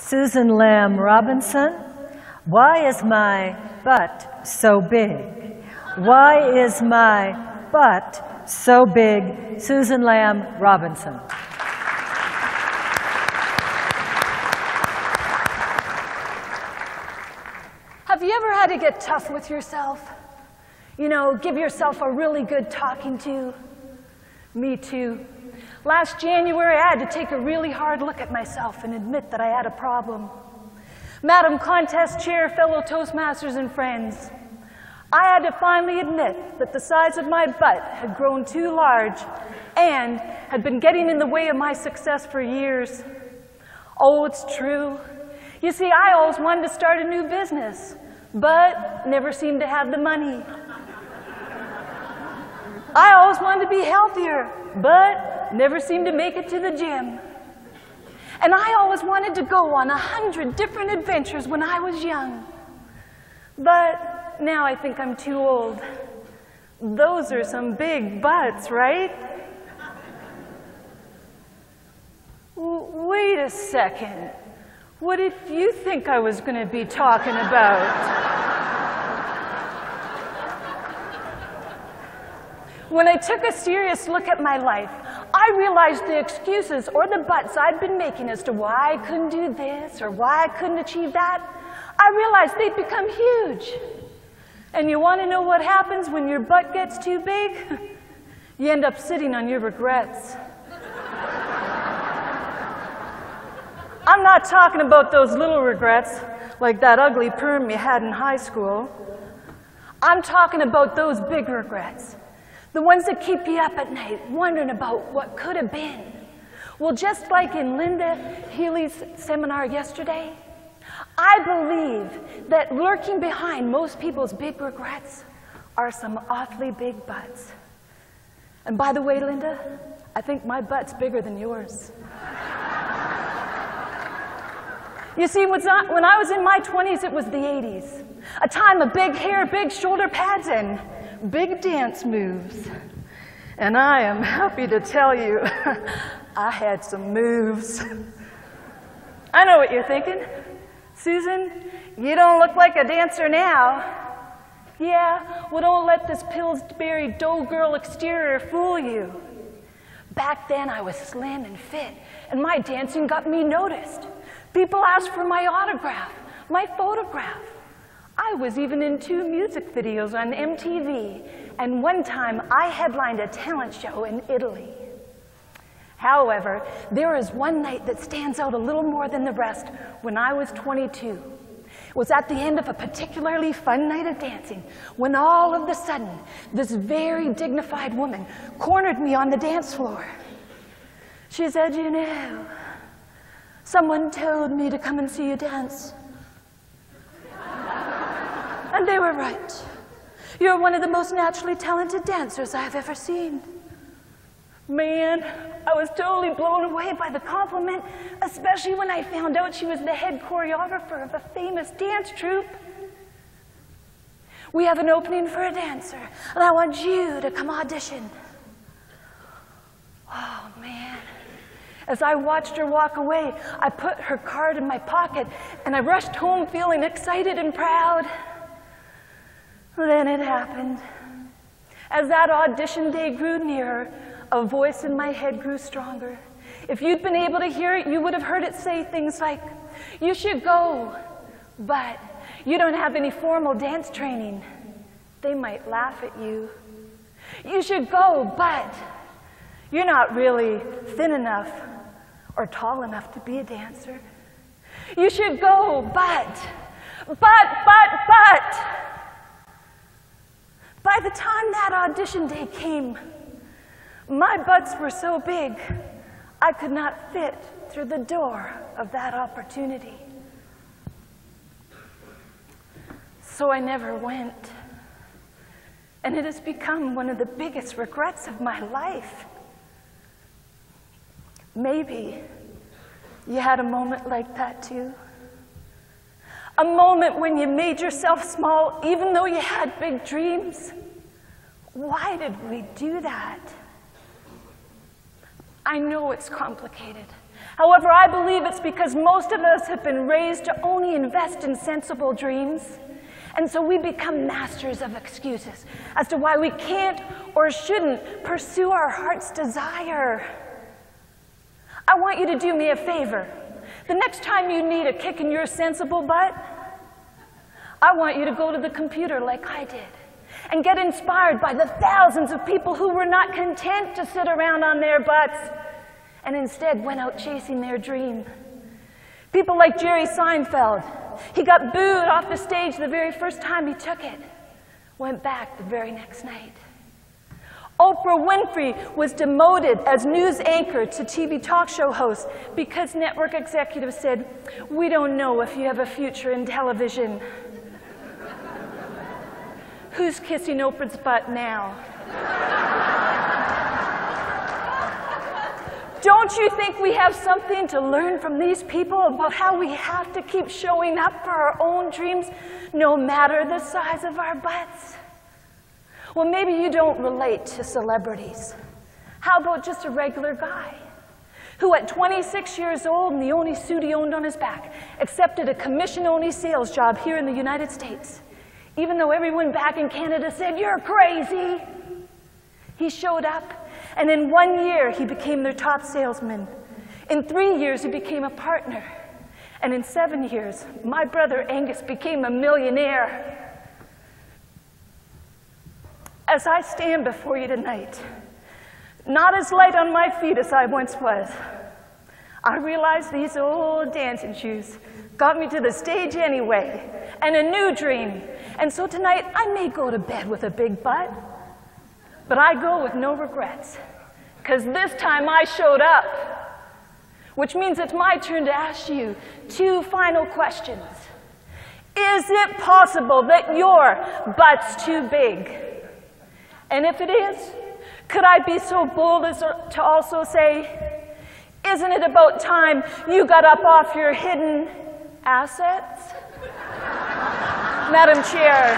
Susan Lamb Robinson, why is my butt so big? Why is my butt so big? Susan Lamb Robinson. Have you ever had to get tough with yourself? You know, give yourself a really good talking to? Me too. Last January, I had to take a really hard look at myself and admit that I had a problem. Madam Contest Chair, fellow Toastmasters and friends, I had to finally admit that the size of my butt had grown too large and had been getting in the way of my success for years. Oh, it's true. You see, I always wanted to start a new business, but never seemed to have the money. I always wanted to be healthier, but never seemed to make it to the gym. And I always wanted to go on 100 different adventures when I was young. But now I think I'm too old. Those are some big butts, right? Wait a second. What did you think I was going to be talking about? When I took a serious look at my life, I realized the excuses or the buts I'd been making as to why I couldn't do this or why I couldn't achieve that, I realized they'd become huge. And you want to know what happens when your butt gets too big? You end up sitting on your regrets. I'm not talking about those little regrets, like that ugly perm you had in high school. I'm talking about those big regrets. The ones that keep you up at night, wondering about what could have been. Well, just like in Linda Healy's seminar yesterday, I believe that lurking behind most people's big regrets are some awfully big butts. And by the way, Linda, I think my butt's bigger than yours. You see, when I was in my 20s, it was the 80s. A time of big hair, big shoulder pads, and big dance moves. And I am happy to tell you, I had some moves. I know what you're thinking. Susan, you don't look like a dancer now. Yeah, well, don't let this Pillsbury dough girl exterior fool you. Back then, I was slim and fit, and my dancing got me noticed. People asked for my autograph, my photograph. I was even in 2 music videos on MTV, and one time I headlined a talent show in Italy. However, there is one night that stands out a little more than the rest when I was 22. It was at the end of a particularly fun night of dancing when all of a sudden, this very dignified woman cornered me on the dance floor. She said, "You know, someone told me to come and see you dance." And they were right. You're one of the most naturally talented dancers I've ever seen. Man, I was totally blown away by the compliment, especially when I found out she was the head choreographer of a famous dance troupe. "We have an opening for a dancer, and I want you to come audition." Oh, man. As I watched her walk away, I put her card in my pocket, and I rushed home feeling excited and proud. Then it happened. As that audition day grew nearer, a voice in my head grew stronger. If you'd been able to hear it, you would have heard it say things like, "You should go, but you don't have any formal dance training. They might laugh at you. You should go, but you're not really thin enough or tall enough to be a dancer. You should go, but. By the time that audition day came, my butts were so big, I could not fit through the door of that opportunity. So I never went. And it has become one of the biggest regrets of my life. Maybe you had a moment like that too. A moment when you made yourself small even though you had big dreams. Why did we do that? I know it's complicated. However, I believe it's because most of us have been raised to only invest in sensible dreams. And so we become masters of excuses as to why we can't or shouldn't pursue our heart's desire. I want you to do me a favor. The next time you need a kick in your sensible butt, I want you to go to the computer like I did and get inspired by the thousands of people who were not content to sit around on their butts and instead went out chasing their dream. People like Jerry Seinfeld. He got booed off the stage the very first time he took it, went back the very next night. Oprah Winfrey was demoted as news anchor to TV talk show host because network executives said, "We don't know if you have a future in television." Who's kissing Oprah's butt now? Don't you think we have something to learn from these people about how we have to keep showing up for our own dreams, no matter the size of our butts? Well, maybe you don't relate to celebrities. How about just a regular guy who at 26 years old and the only suit he owned on his back accepted a commission-only sales job here in the United States, even though everyone back in Canada said, "You're crazy"? He showed up, and in 1 year, he became their top salesman. In 3 years, he became a partner. And in 7 years, my brother Angus became a millionaire. As I stand before you tonight, not as light on my feet as I once was, I realize these old dancing shoes got me to the stage anyway, and a new dream. And so tonight, I may go to bed with a big butt, but I go with no regrets, because this time I showed up, which means it's my turn to ask you 2 final questions. Is it possible that your butt's too big? And if it is, could I be so bold as to also say, isn't it about time you got up off your hidden assets? Madam Chair.